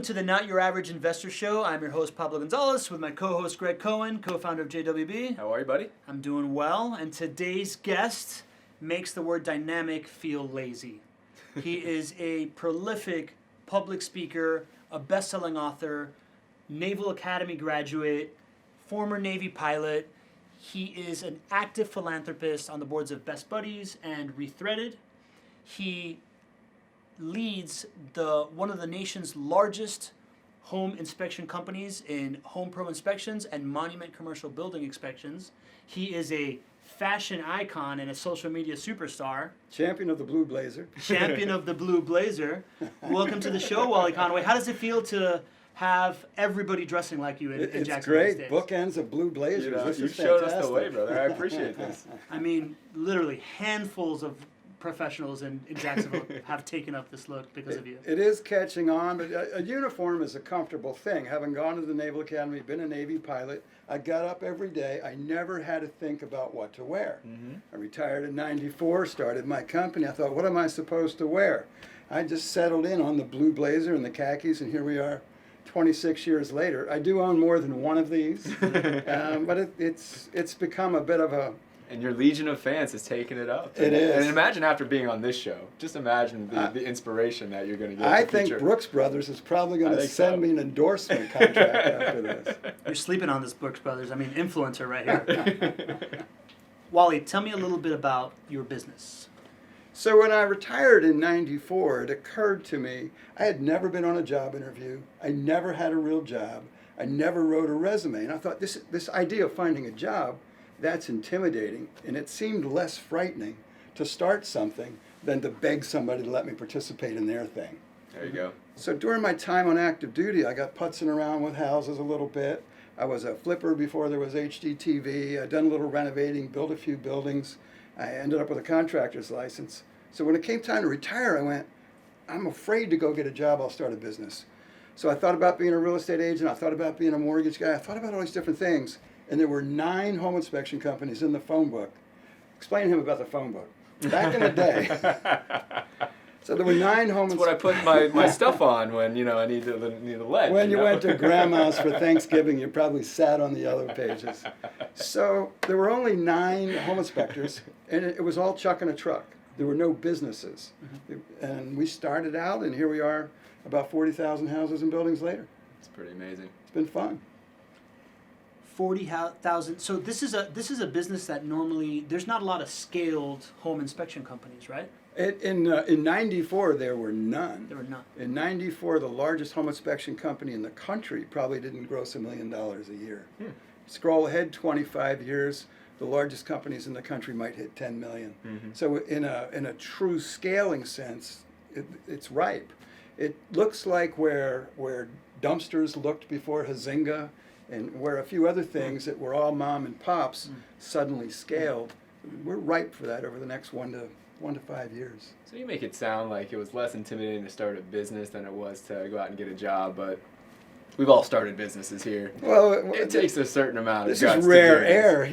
Welcome to the Not Your Average Investor Show. I'm your host, Pablo Gonzalez, with my co-host, Greg Cohen, co-founder of JWB. How are you, buddy? I'm doing well, and today's guest makes the word dynamic feel lazy. He is a prolific public speaker, a best-selling author, Naval Academy graduate, former Navy pilot. He is an active philanthropist on the boards of Best Buddies and Rethreaded. He leads one of the nation's largest home inspection companies in Homepro Inspections and Monument Commercial Building Inspections. He is a fashion icon and a social media superstar. Champion of the Blue Blazer. Champion of the Blue Blazer. Welcome to the show, Wally Conway. How does it feel to have everybody dressing like you in Jacksonville? It's great. Bookends of Blue Blazers. You showed us the way, brother. I appreciate this. I mean, literally handfuls of professionals in Jacksonville have taken up this look because of you. It is catching on, but a uniform is a comfortable thing. Having gone to the Naval Academy, been a Navy pilot, I got up every day. I never had to think about what to wear. Mm-hmm. I retired in '94, started my company. I thought, what am I supposed to wear? I just settled in on the blue blazer and the khakis, and here we are 26 years later. I do own more than one of these, but it's become a bit of a... And your legion of fans has taken it up. It is. And imagine after being on this show, just imagine the inspiration that you're going to get. I think Brooks Brothers is probably going to send me an endorsement contract after this. You're sleeping on this, Brooks Brothers. I mean, influencer right here. Wally, tell me a little bit about your business. So when I retired in '94, it occurred to me I had never been on a job interview. I never had a real job. I never wrote a resume. And I thought this idea of finding a job, that's intimidating, and it seemed less frightening to start something than to beg somebody to let me participate in their thing. There you go. So during my time on active duty, I got putzing around with houses a little bit. I was a flipper before there was HGTV. I'd done a little renovating, built a few buildings. I ended up with a contractor's license. So when it came time to retire, I went, I'm afraid to go get a job, I'll start a business. So I thought about being a real estate agent. I thought about being a mortgage guy. I thought about all these different things. And there were 9 home inspection companies in the phone book. Explain to him about the phone book. Back in the day. So there were 9 home That's what I put my stuff on when, I need the lead. When you went to grandma's for Thanksgiving, you probably sat on the yellow pages. So there were only 9 home inspectors, and it was all chuck in a truck. There were no businesses. Mm-hmm. And we started out, and here we are about 40,000 houses and buildings later. It's pretty amazing. It's been fun. 40,000. So this is a business that normally there's not a lot of scaled home inspection companies, right? In '94 there were none. There were none. In '94, the largest home inspection company in the country probably didn't gross $1 million a year. Scroll ahead 25 years, the largest companies in the country might hit 10 million. Mm-hmm. So in a true scaling sense, it's ripe. It looks like where dumpsters looked before Hazinga, and where a few other things that were all mom and pops suddenly scaled. We're ripe for that over the next 1 to 5 years. So you make it sound like it was less intimidating to start a business than it was to go out and get a job, but we've all started businesses here. Well, it takes a certain amount of guts. This is rare air,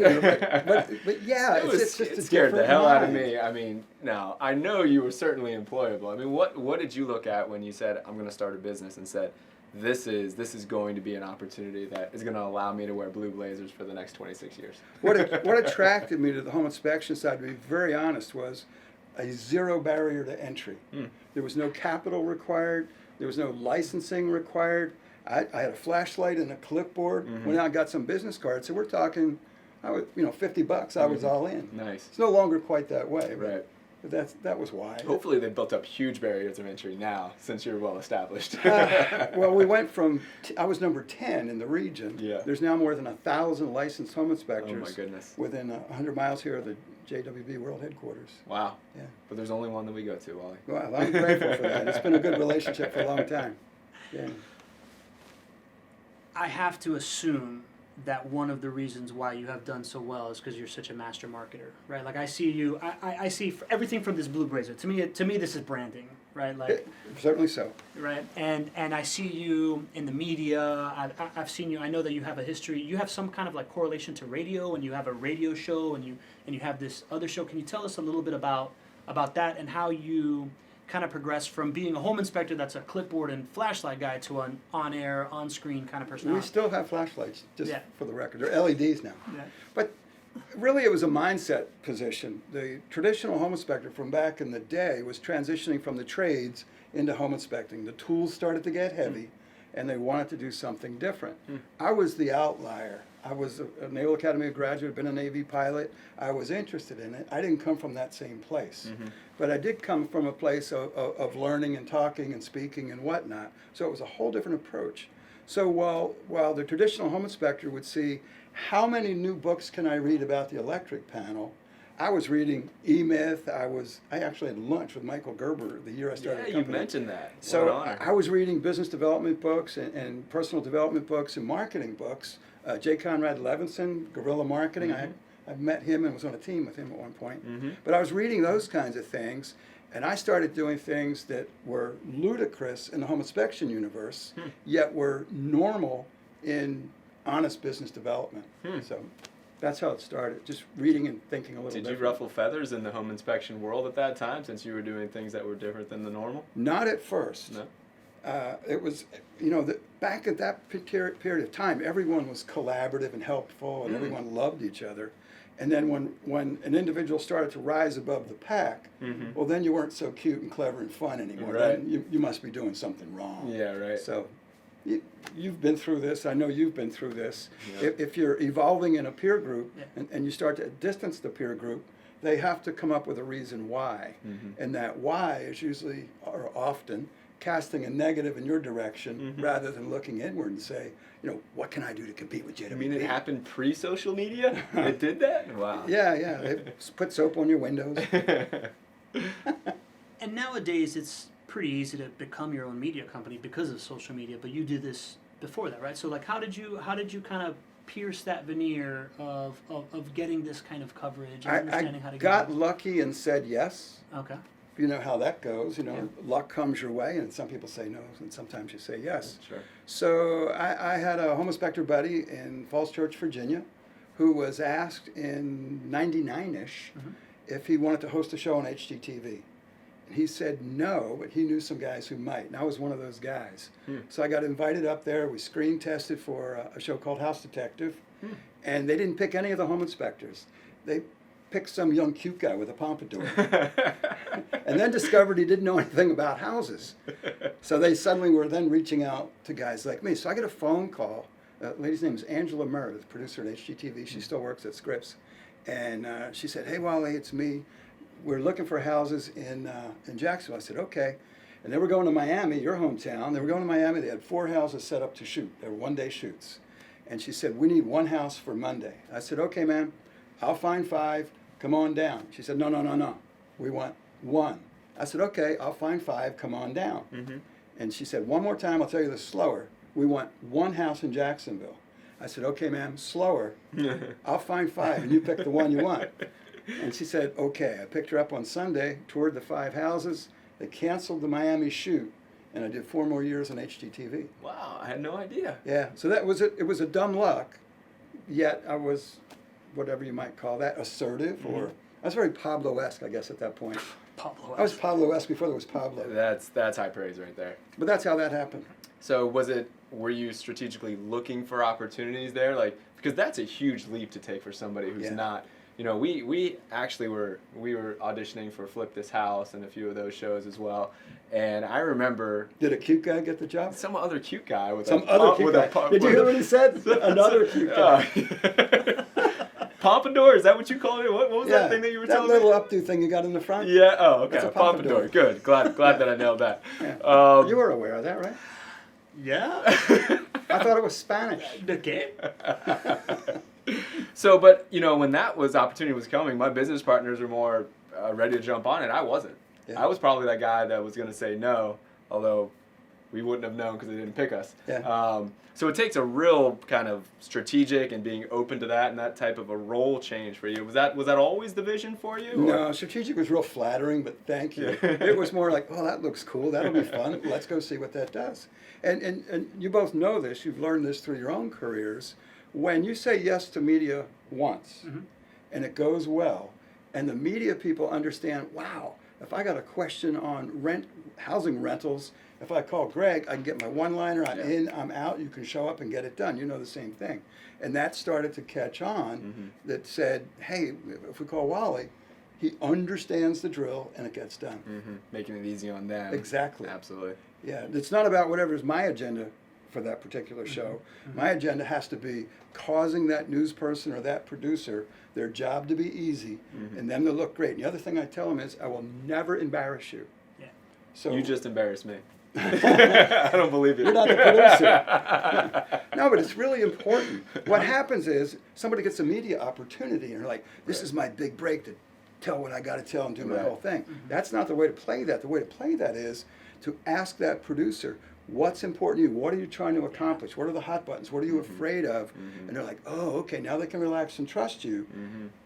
but yeah, it scared the hell out of me. I mean, now I know you were certainly employable. I mean, what did you look at when you said I'm going to start a business and said, This is going to be an opportunity that is going to allow me to wear blue blazers for the next 26 years. What attracted me to the home inspection side, to be very honest, was a zero barrier to entry. There was no capital required. There was no licensing required. I had a flashlight and a clipboard. Went out and got some business cards. So we're talking, $50. I was all in. Nice. It's no longer quite that way. Right. But that was why. Hopefully they've built up huge barriers of entry now, since you're well established. Well, we went from, I was number 10 in the region. Yeah. There's now more than 1,000 licensed home inspectors. Oh my goodness. Within 100 miles here of the JWB World Headquarters. Wow. Yeah. But there's only one that we go to, Wally. Well, I'm grateful for that. It's been a good relationship for a long time. Yeah. I have to assume that one of the reasons why you have done so well is because you're such a master marketer, right? Like I see you, I see everything from this blue blazer. To me, this is branding, right? Like certainly so. Right, and I see you in the media. I've seen you. I know that you have a history. You have some kind of like correlation to radio, and you have a radio show, and you have this other show. Can you tell us a little bit about that and how you kind of progressed from being a home inspector that's a clipboard and flashlight guy to an on-air, on-screen kind of We personality? still have flashlights, just Yeah. for the record. They're LEDs now. Yeah. But really, it was a mindset position. The traditional home inspector from back in the day was transitioning from the trades into home inspecting. The tools started to get heavy, and they wanted to do something different. I was the outlier. I was a Naval Academy graduate, been a Navy pilot. I was interested in it. I didn't come from that same place. But I did come from a place of learning and talking and speaking and whatnot. So it was a whole different approach. So while the traditional home inspector would see, how many new books can I read about the electric panel? I was reading E-Myth. I actually had lunch with Michael Gerber the year I started the Yeah, company. you mentioned that. What So an honor. I was reading business development books and personal development books and marketing books. J. Conrad Levinson, Guerrilla Marketing. I've met him and was on a team with him at one point. But I was reading those kinds of things, and I started doing things that were ludicrous in the home inspection universe, yet were normal in honest business development. So that's how it started, just reading and thinking a little Did different. you ruffle feathers in the home inspection world at that time, since you were doing things that were different than the normal? Not at first. No. It was, back at that period of time, everyone was collaborative and helpful, and everyone loved each other. And then when an individual started to rise above the pack, well, then you weren't so cute and clever and fun anymore. Right. Then you must be doing something wrong. Yeah, right. So you've been through this. I know you've been through this. Yeah. If you're evolving in a peer group Yeah. and you start to distance the peer group, they have to come up with a reason why. And that why is usually, or often, casting a negative in your direction rather than looking inward and say, what can I do to compete with JWP? I mean, it happened pre-social media? It did that? Wow. Yeah. They put soap on your windows. And nowadays, it's pretty easy to become your own media company because of social media. But you did this before that, right? So, like, how did you kind of pierce that veneer of getting this kind of coverage and understanding how to got get it? lucky and said yes. Okay. You know how that goes. Yeah. Luck comes your way, and some people say no, and sometimes you say yes. Sure. So I had a home inspector buddy in Falls Church, Virginia, who was asked in '99-ish if he wanted to host a show on HGTV. And he said no, but he knew some guys who might, and I was one of those guys. So I got invited up there. We screen tested for a show called House Detective, and they didn't pick any of the home inspectors. They picked some young cute guy with a pompadour, and then discovered he didn't know anything about houses. So they suddenly were then reaching out to guys like me. So I get a phone call. The lady's name is Angela Murr, the producer at HGTV. She still works at Scripps. And she said, "Hey, Wally, it's me. We're looking for houses in Jacksonville." I said, "Okay." And they were going to Miami, your hometown. They were going to Miami. They had 4 houses set up to shoot. They were one-day shoots. And she said, "We need 1 house for Monday." I said, "Okay, ma'am. I'll find 5. Come on down." She said, No. We want 1. I said, "Okay, I'll find 5. Come on down." And she said, "One more time, I'll tell you this slower. We want 1 house in Jacksonville." I said, "Okay, ma'am, slower. I'll find 5, and you pick the one you want." And she said, "Okay." I picked her up on Sunday, toured the 5 houses. They canceled the Miami shoot, and I did 4 more years on HGTV. Wow, I had no idea. Yeah, so that was it. It was a dumb luck, yet I was, whatever you might call that, assertive, or I was very Pablo-esque, I guess, at that point. Pablo. I was Pablo-esque before there was Pablo. That's high praise right there. But that's how that happened. So were you strategically looking for opportunities there? Like, because that's a huge leap to take for somebody who's Yeah. not, we actually were auditioning for Flip This House and a few of those shows as well. And I remember Did a cute guy get the job? some other cute guy with Some other cute guy. Did you hear what he said? Another cute guy. Pompadour, is that what you called it? What was that thing that you were telling That me? little updo thing you got in the front? Yeah, oh, okay. That's a Pompadour. pompadour. Good. Glad that I nailed that. Yeah. You were aware of that, right? Yeah. I thought it was Spanish. Okay. So, but when that opportunity was coming, my business partners were more ready to jump on it. I wasn't. Yeah. I was probably that guy that was going to say no, although we wouldn't have known because they didn't pick us. Yeah. So it takes a real kind of strategic and being open to that and that type of a role change for you. Was that always the vision for you? No, strategic was real flattering, but thank you. It was more like, oh, that looks cool. That'll be fun. Let's go see what that does. And you both know this. You've learned this through your own careers. When you say yes to media once, and it goes well, and the media people understand, wow, If I got a question on housing rentals, if I call Greg, I can get my one-liner, I'm in, I'm out, you can show up and get it done. You know the same thing. And that started to catch on, that said, hey, if we call Wally, he understands the drill and it gets done. Making it easy on them. Exactly. Absolutely. Yeah, it's not about whatever's my agenda for that particular show. My agenda has to be causing that news person or that producer their job to be easy and them to look great. And the other thing I tell them is, I will never embarrass you. Yeah. So You just embarrassed me. I don't believe you. You're not the producer. No, but it's really important. What happens is somebody gets a media opportunity and they're like, this is my big break to tell what I got to tell and do my whole thing. That's not the way to play that. The way to play that is to ask that producer, what's important to you? What are you trying to accomplish? What are the hot buttons? What are you afraid of? And they're like, oh, okay, now they can relax and trust you.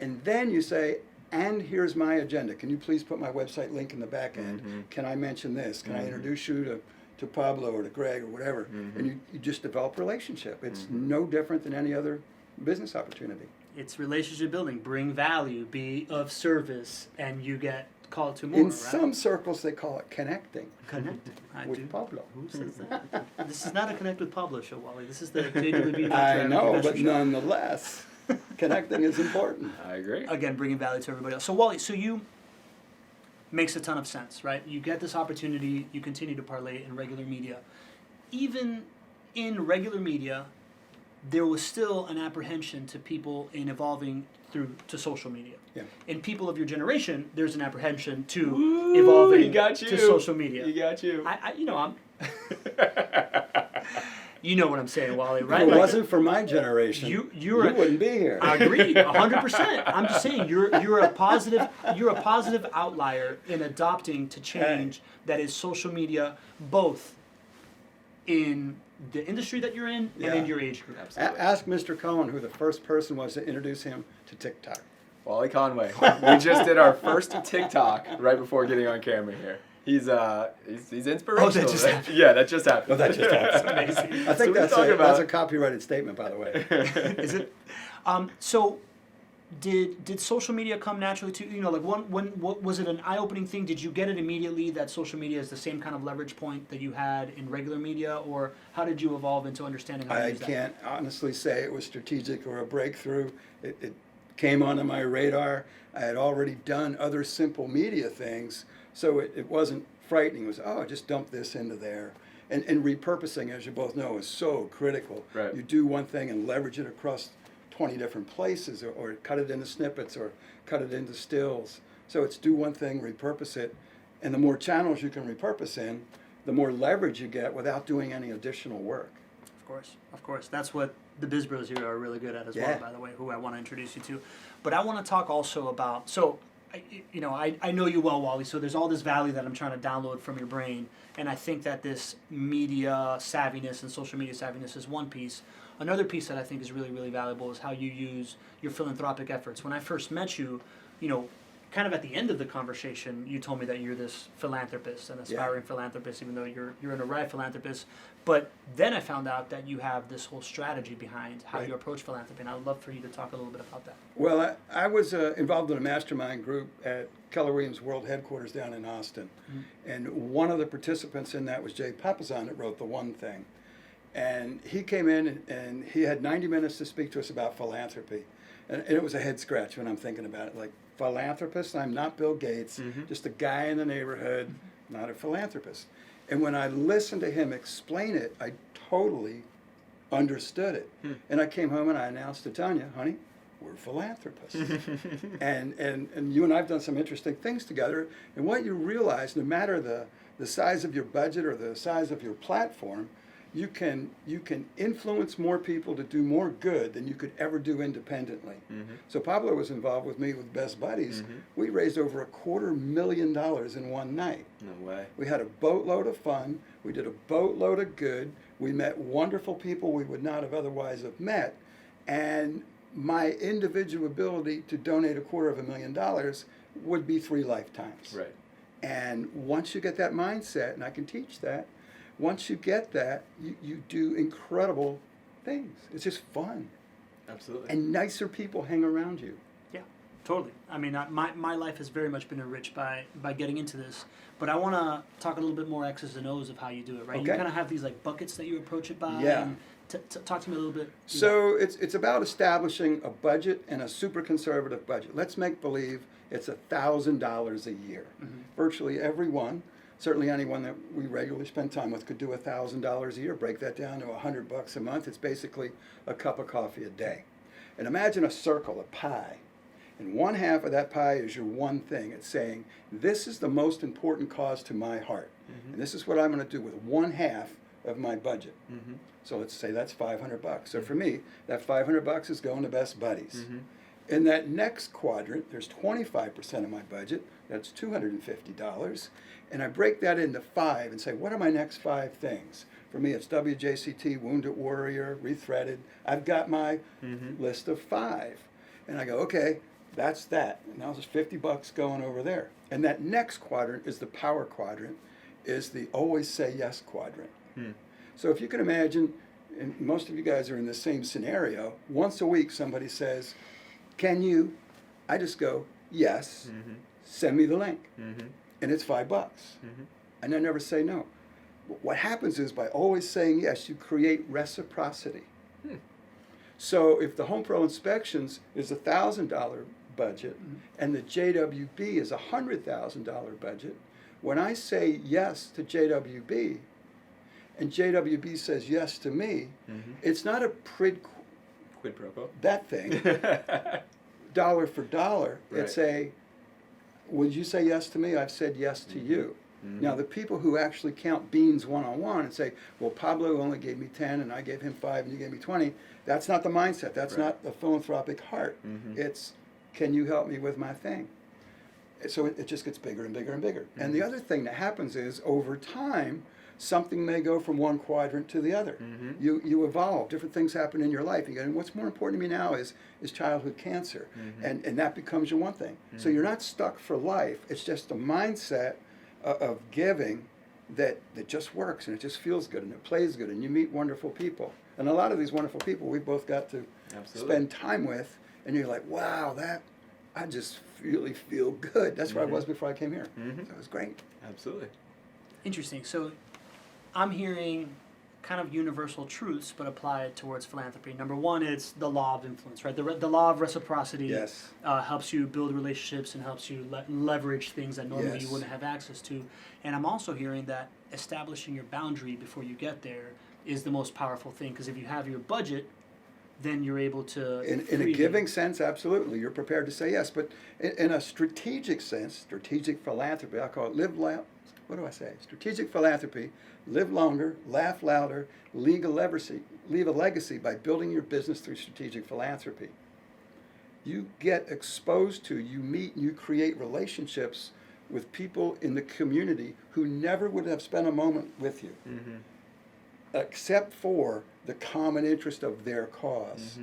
And then you say, and here's my agenda. Can you please put my website link in the back end? Can I mention this? Can I introduce you to Pablo or to Greg or whatever? And you just develop a relationship. It's no different than any other business opportunity. It's relationship building. Bring value, be of service, and you get called to more. In right? some circles, they call it connecting. Connecting. I with do. Pablo. Who says that? This is not a Connect with Pablo show, Wally. This is the JWB. I know, but show. nonetheless, connecting is important. I agree. Again, bringing value to everybody else. So Wally, makes a ton of sense, right? You get this opportunity, you continue to parlay in regular media. Even in regular media, there was still an apprehension to people in evolving to social media. Yeah. In people of your generation, there's an apprehension to evolving to social media. You got you. I'm You know what I'm saying, Wally, right? If it Like, wasn't for my generation, you wouldn't be here. I agree, 100%. I'm just saying you're a positive outlier in adopting to change that is social media, both in the industry that you're in and in your age group. Absolutely. Ask Mr. Cohen who the first person was to introduce him to TikTok. Wally Conway. We just did our first TikTok right before getting on camera here. He's inspirational. Oh, that just happened. Yeah, that just happened. Oh, that just happened. Amazing. I think So that's talking that's about- a copyrighted statement, by the way. Is it? So, did social media come naturally to you? Like what was it an eye-opening thing? Did you get it immediately that social media is the same kind of leverage point that you had in regular media, or how did you evolve into understanding how to I use that? can't honestly say it was strategic or a breakthrough. It came onto my radar. I had already done other simple media things, so it wasn't frightening. It was, just dump this into there. And repurposing, as you both know, is so critical. Right. You do one thing and leverage it across 20 different places, or cut it into snippets, or cut it into stills. So it's do one thing, repurpose it, and the more channels you can repurpose in, the more leverage you get without doing any additional work. Of course. That's what the Biz Bros here are really good at as well, Yeah. by the way, who I want to introduce you to. But I want to talk also about, so, I know you well, Wally, so there's all this value that I'm trying to download from your brain, and I think that this media savviness and social media savviness is one piece. Another piece that I think is really, really valuable is how you use your philanthropic efforts. When I first met you, kind of at the end of the conversation, you told me that you're this philanthropist, an aspiring philanthropist, even though you're an arrived philanthropist. But then I found out that you have this whole strategy behind how you approach philanthropy, and I would love for you to talk a little bit about that. Well, I was involved in a mastermind group at Keller Williams World Headquarters down in Austin. And one of the participants in that was Jay Papasan, that wrote The One Thing. And he came in and he had 90 minutes to speak to us about philanthropy. And it was a head scratch when I'm thinking about it. Like, philanthropist, I'm not Bill Gates, just a guy in the neighborhood, not a philanthropist. And when I listened to him explain it, I totally understood it. And I came home and I announced to Tanya, honey, we're philanthropists. and you and I have done some interesting things together. And what you realize, no matter the size of your budget or the size of your platform, you can influence more people to do more good than you could ever do independently. So Pablo was involved with me with Best Buddies. We raised over $250,000 in one night. No way. We had a boatload of fun. We did a boatload of good. We met wonderful people we would not have otherwise have met. And my individual ability to donate $250,000 would be 3 lifetimes. Right. And once you get that mindset, and I can teach that, once you get that, you do incredible things. It's just fun. Absolutely. And nicer people hang around you. Yeah. Totally. I mean, my life has very much been enriched by getting into this. But I want to talk a little bit more X's and O's of how you do it, right? Okay. You kind of have these like buckets that you approach it by. Yeah. And talk to me a little bit. So it's about establishing a budget and a super conservative budget. Let's make believe it's $1,000 a year. Mm-hmm. Virtually everyone, certainly anyone that we regularly spend time with, could do $1,000 a year. Break that down to $100 a month. It's basically a cup of coffee a day. And imagine a circle, a pie. And one half of that pie is your one thing. It's saying, this is the most important cause to my heart. Mm-hmm. And this is what I'm going to do with one half of my budget. Mm-hmm. So let's say that's $500. So for me, that $500 is going to Best Buddies. Mm-hmm. In that next quadrant, there's 25% of my budget. That's $250. And I break that into 5 and say, what are my next 5 things? For me, it's WJCT, Wounded Warrior, Rethreaded. I've got my list of 5. And I go, okay, that's that. And now there's $50 going over there. And that next quadrant is the power quadrant, is the always say yes quadrant. So if you can imagine, and most of you guys are in the same scenario, once a week somebody says, can you? I just go, yes, send me the link. And it's $5. And I never say no. What happens is by always saying yes, you create reciprocity. So if the Homepro Inspections is a $1,000 budget and the JWB is a $100,000 budget, when I say yes to JWB and JWB says yes to me, it's not a Quid pro quo. that thing, dollar for dollar. Right. It's a, would you say yes to me? I've said yes to you. Now, the people who actually count beans one-on-one and say, well, Pablo only gave me 10 and I gave him 5 and you gave me 20, that's not the mindset. That's Right. not the philanthropic heart. It's, can you help me with my thing? So it just gets bigger and bigger and bigger. And the other thing that happens is, over time, something may go from one quadrant to the other. You evolve. Different things happen in your life. You go, and what's more important to me now is childhood cancer. And that becomes your one thing. So you're not stuck for life. It's just a mindset of giving that just works, and it just feels good, and it plays good, and you meet wonderful people. And a lot of these wonderful people we both got to spend time with, and you're like, wow, I just really feel good. That's where I was before I came here. So it was great. Absolutely. Interesting. So I'm hearing kind of universal truths, but applied towards philanthropy. Number one, it's the law of influence, right? The law of reciprocity Yes. helps you build relationships and helps you leverage things that normally you Yes. wouldn't have access to. And I'm also hearing that establishing your boundary before you get there is the most powerful thing, because if you have your budget, then you're able to... In a giving sense, absolutely. You're prepared to say yes. But in a strategic sense, strategic philanthropy, I call it strategic philanthropy, live longer, laugh louder, leave a legacy by building your business through strategic philanthropy. You get exposed to, you meet, and you create relationships with people in the community who never would have spent a moment with you, except for the common interest of their cause.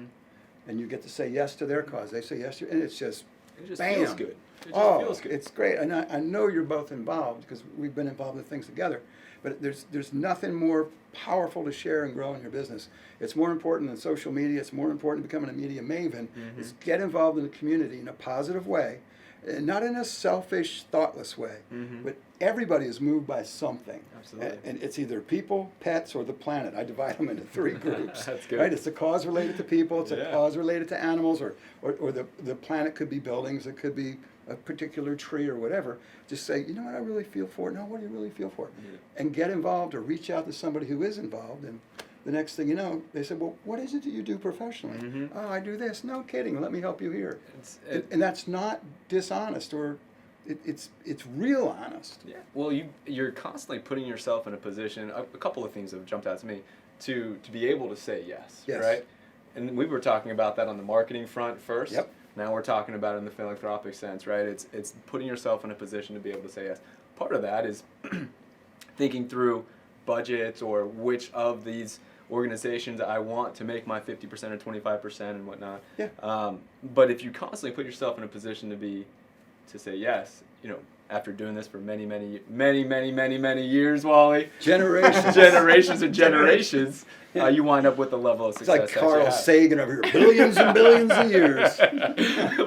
And you get to say yes to their cause. They say yes to you, and it's just, It just bam. feels good. It just feels good. It's great. And I know you're both involved because we've been involved in things together. But there's nothing more powerful to share and grow in your business. It's more important than social media. It's more important than becoming a media maven. Is get involved in the community in a positive way, and not in a selfish, thoughtless way. But everybody is moved by something. Absolutely. And it's either people, pets, or the planet. I divide them into 3 groups. That's good. Right? It's a cause related to people. It's a Yeah. cause related to animals, or the planet could be buildings. It could be a particular tree or whatever. Just say, you know what I really feel for? No, what do you really feel for? And get involved, or reach out to somebody who is involved. And the next thing you know, they say, well, what is it that you do professionally? Oh, I do this. No kidding. Let me help you here. And that's not dishonest, or it's real honest. Yeah. Well, you're constantly putting yourself in a position. A couple of things have jumped out to me to be able to say yes. Yes. Right. And we were talking about that on the marketing front first. Yep. Now we're talking about it in the philanthropic sense, right? It's putting yourself in a position to be able to say yes. Part of that is thinking through budgets, or which of these organizations I want to make my 50% or 25% and whatnot. Yeah. But if you constantly put yourself in a position to say yes, after doing this for many years, Wally. Generations. and generations. You wind up with the level of It's success. like Carl Sagan over here. Billions and billions of years.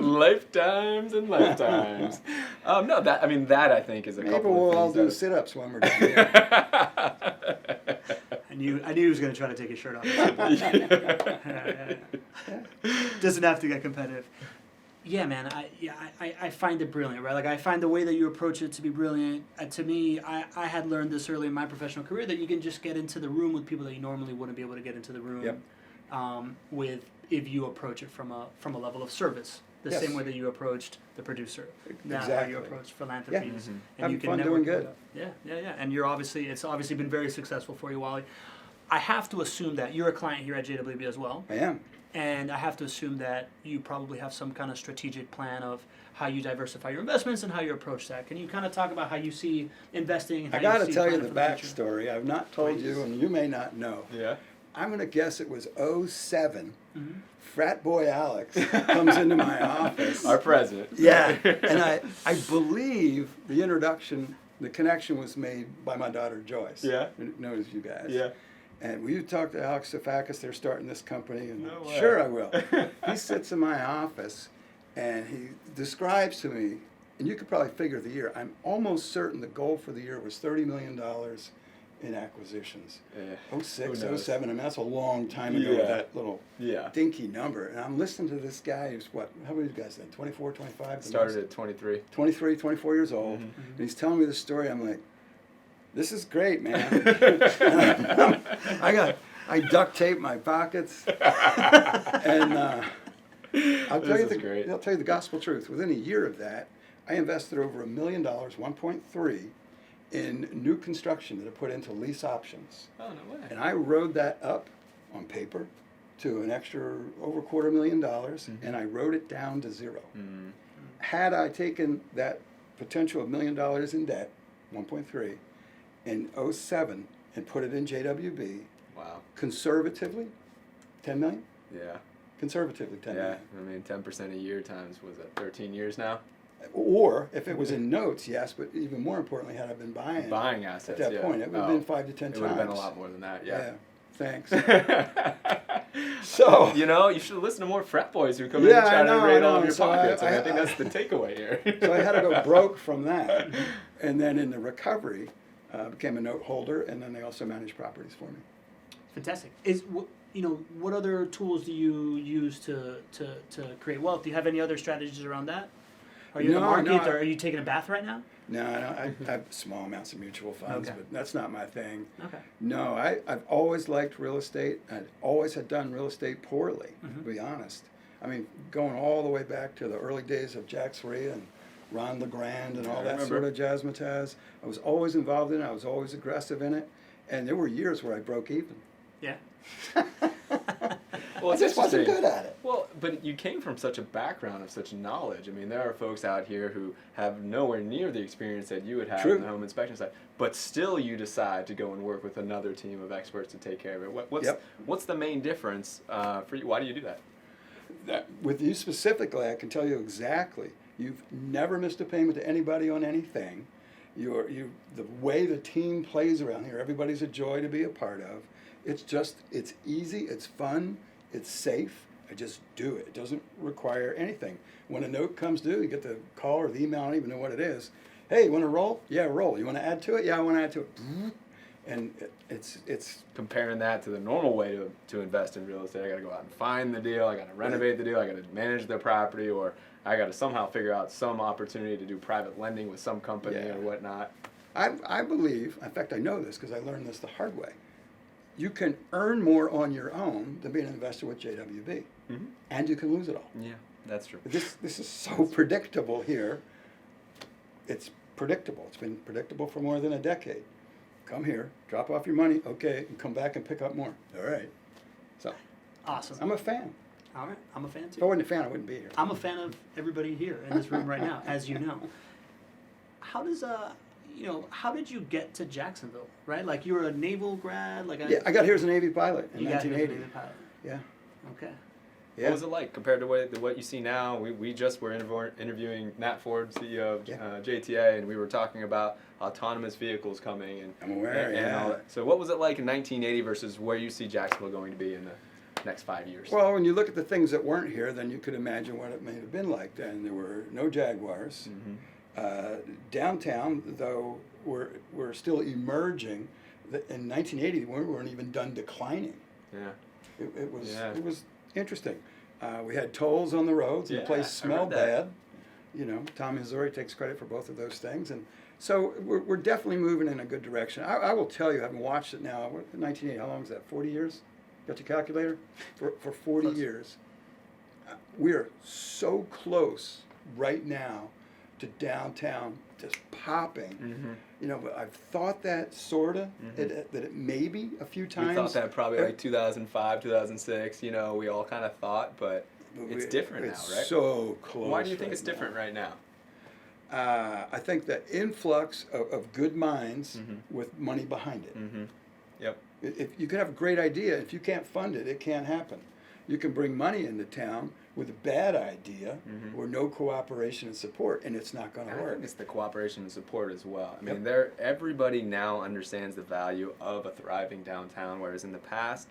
Lifetimes and lifetimes. No, that I think is a Maybe couple we'll of all things do sit-ups when we're done here. I knew he was going to try to take his shirt off. Doesn't have to get competitive. Yeah, man. I find it brilliant, right? Like, I find the way that you approach it to be brilliant. To me, I had learned this early in my professional career that you can just get into the room with people that you normally wouldn't be able to get into the room with if you approach it from a level of service, the same way that you approached the producer. Now how you approach Philanthropy, and Having you can fun network doing good. Yeah. And it's obviously been very successful for you, Wally. I have to assume that you're a client here at JWB as well. I am. And I have to assume that you probably have some kind of strategic plan of how you diversify your investments and how you approach that. Can you kind of talk about how you see investing? And how I got you to see tell you planning the for future? backstory. I've not told you, and you may not know. Yeah. I'm going to guess it was 07. Frat boy Alex comes into my office. Our president. Yeah, and I believe the connection was made by my daughter Joyce. Yeah. Who knows you guys. Yeah. And will you talk to Alex Safakis? They're starting this company. And No way. Sure, I will. He sits in my office, and he describes to me, and you could probably figure the year. I'm almost certain the goal for the year was $30 million in acquisitions. Yeah. 06, Who knows? 07, I mean, that's a long time ago with Yeah. that little Yeah. dinky number. And I'm listening to this guy who's how many guys then? 24, 25? Started at 23. 23, 24 years old. And he's telling me the story. I'm like, this is great, man. I duct tape my pockets. And I'll tell you the gospel truth. Within a year of that, I invested over $1 million, 1.3, in new construction that I put into lease options. Oh, no way. And I rode that up on paper to an extra over $250,000, and I wrote it down to zero. Had I taken that potential of $1 million in debt, 1.3, in 07 and put it in JWB, Wow. conservatively, 10 million? Yeah. Conservatively, 10 Yeah. million. I mean, 10% a year times, was it 13 years now? Or if it was in notes, yes, but even more importantly, had I been buying Assets, at that yeah. point, it would have been 5 to 10 times. It would have been a lot more than that, yeah. Thanks. So, you know, you should listen to more frat boys who come in and try to raid all of your So pockets. I think that's the takeaway here. So I had to go broke from that. And then in the recovery, became a note holder, and then they also managed properties for me. Fantastic. What other tools do you use to create wealth? Do you have any other strategies around that? Are you in the market, or are you taking a bath right now? No, I have small amounts of mutual funds, but that's not my thing. Okay. No, I've always liked real estate. I always had done real estate poorly, to be honest. I mean, going all the way back to the early days of Jack Sarea and Ron LeGrand and all that sort of jazzmatazz. I was always involved in it. I was always aggressive in it. And there were years where I broke even. Yeah. Well, I just wasn't good at it. Well, but you came from such a background of such knowledge. I mean, there are folks out here who have nowhere near the experience that you would have in the home inspection side, but still you decide to go and work with another team of experts to take care of it. What's the main difference for you? Why do you do that? With you specifically, I can tell you exactly. You've never missed a payment to anybody on anything. The way the team plays around here, everybody's a joy to be a part of. It's easy, it's fun, it's safe. I just do it. It doesn't require anything. When a note comes due, you get the call or the email, I don't even know what it is. Hey, you want to roll? Yeah, roll. You want to add to it? Yeah, I want to add to it. And it's comparing that to the normal way to invest in real estate. I got to go out and find the deal. I got to renovate the deal. I got to manage the property, or I got to somehow figure out some opportunity to do private lending with some company or whatnot. I believe, in fact, I know this because I learned this the hard way. You can earn more on your own than being an investor with JWB, and you can lose it all. Yeah, that's true. This is so predictable here. It's predictable. It's been predictable for more than a decade. Come here, drop off your money, okay, and come back and pick up more. All right. So, awesome. I'm a fan. All right, I'm a fan too. If I wasn't a fan, I wouldn't be here. I'm a fan of everybody here in this room right now, as you know. How did you get to Jacksonville? Right, like you were a naval grad, I got here as a Navy pilot in you got here as a 1980. Navy pilot. Yeah. Okay. Yeah. What was it like compared to what you see now? We just were interviewing Matt Ford, CEO of JTA, and we were talking about autonomous vehicles coming. And I'm aware, and all that. So what was it like in 1980 versus where you see Jacksonville going to be in the next 5 years? Well, when you look at the things that weren't here, then you could imagine what it may have been like then. There were no Jaguars. Downtown, though, we're still emerging. In 1980, we weren't even done declining. Yeah. It was interesting. We had tolls on the roads, and the place smelled bad. You know, Tom Missouri takes credit for both of those things, and so we're definitely moving in a good direction. I will tell you, having watched it now, 1980, how long is that? 40 years? Got your calculator? For 40 years. We're so close right now to downtown just popping. You know, but I've thought that sorta, that it may be a few times. We thought that probably like 2005, 2006. You know, we all kind of thought, but it's different now, right? So close. Why do you think it's different right now? I think the influx of good minds with money behind it. Yep. If you can have a great idea, if you can't fund it, it can't happen. You can bring money into town with a bad idea or no cooperation and support, and it's not going to work. I think it's the cooperation and support as well. I mean, everybody now understands the value of a thriving downtown, whereas in the past,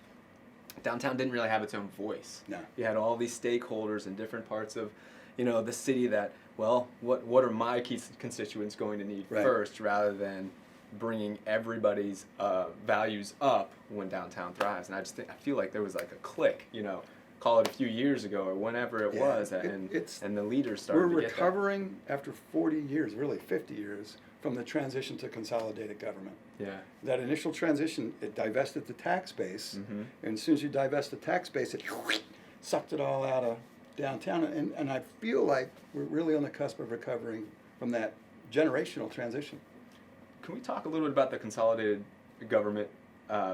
downtown didn't really have its own voice. No. You had all these stakeholders in different parts of, you know, the city that, well, what are my key constituents going to need first, rather than bringing everybody's values up when downtown thrives. And I feel like there was like a click, you know, call it a few years ago or whenever it was, and the leaders started to get that. We're recovering after 40 years, really 50 years, from the transition to consolidated government. Yeah. That initial transition, it divested the tax base, and as soon as you divest the tax base, it sucked it all out of downtown. And I feel like we're really on the cusp of recovering from that generational transition. Can we talk a little bit about the consolidated government?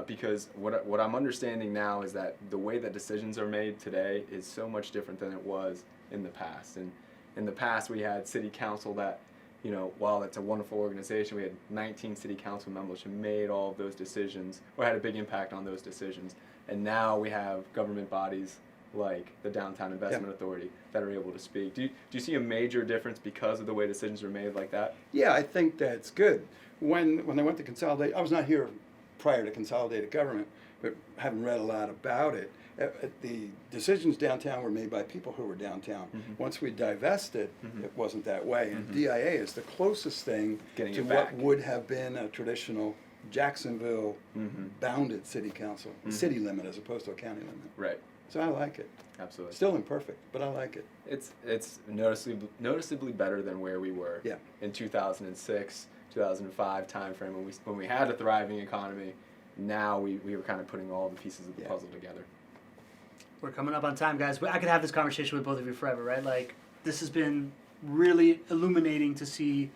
Because what I'm understanding now is that the way that decisions are made today is so much different than it was in the past. And in the past, we had city council that, you know, while it's a wonderful organization, we had 19 city council members who made all of those decisions or had a big impact on those decisions. And now we have government bodies like the Downtown Investment Authority that are able to speak. Do you see a major difference because of the way decisions are made like that? Yeah, I think that's good. When they went to consolidate, I was not here prior to consolidated government, but having read a lot about it, the decisions downtown were made by people who were downtown. Once we divested, it wasn't that way. And DIA is the closest thing to what would have been a traditional Jacksonville bounded city council, city limit as opposed to a county limit. Right. So I like it. Absolutely. Still imperfect, but I like it. It's noticeably better than where we were in 2006, 2005 timeframe when we had a thriving economy. Now we were kind of putting all the pieces of the puzzle together. We're coming up on time, guys. I could have this conversation with both of you forever, right? Like, this has been really illuminating to see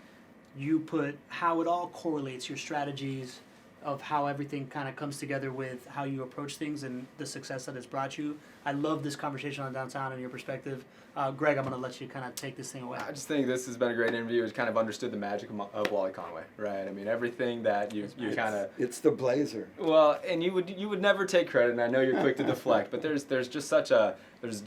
you put how it all correlates, your strategies of how everything kind of comes together with how you approach things and the success that it's brought you. I love this conversation on downtown and your perspective. Greg, I'm going to let you kind of take this thing away. I just think this has been a great interview. It's kind of understood the magic of Wally Conway, right? I mean, everything that you kind of... It's the blazer. Well, and you would never take credit, and I know you're quick to deflect, but there's just such a... There's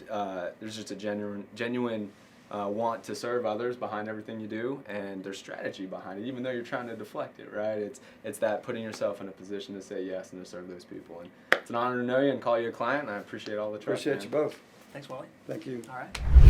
just a genuine want to serve others behind everything you do, and there's strategy behind it, even though you're trying to deflect it, right? It's that putting yourself in a position to say yes and to serve those people. And it's an honor to know you and call you a client, and I appreciate all the trust. Appreciate you both. Thanks, Wally. Thank you. All right.